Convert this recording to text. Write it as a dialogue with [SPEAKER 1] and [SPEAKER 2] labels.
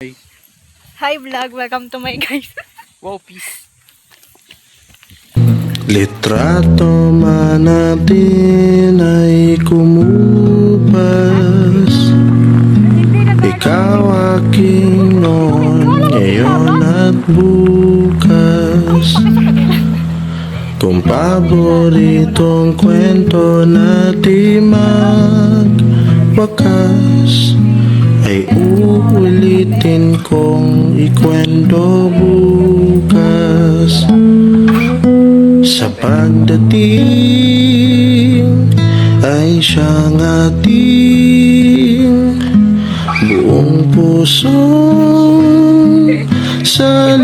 [SPEAKER 1] Hi vlog, welcome to my guys.
[SPEAKER 2] Wow, peace.
[SPEAKER 3] Litrato man natin ay kumupas. Ikaw aking noon, ngayon at bukas. Kung paboritong kwento na di magwakas, ay uulitin kong ikwento bukas. Sa pagdating ay siyang ating buong pusong salubungin.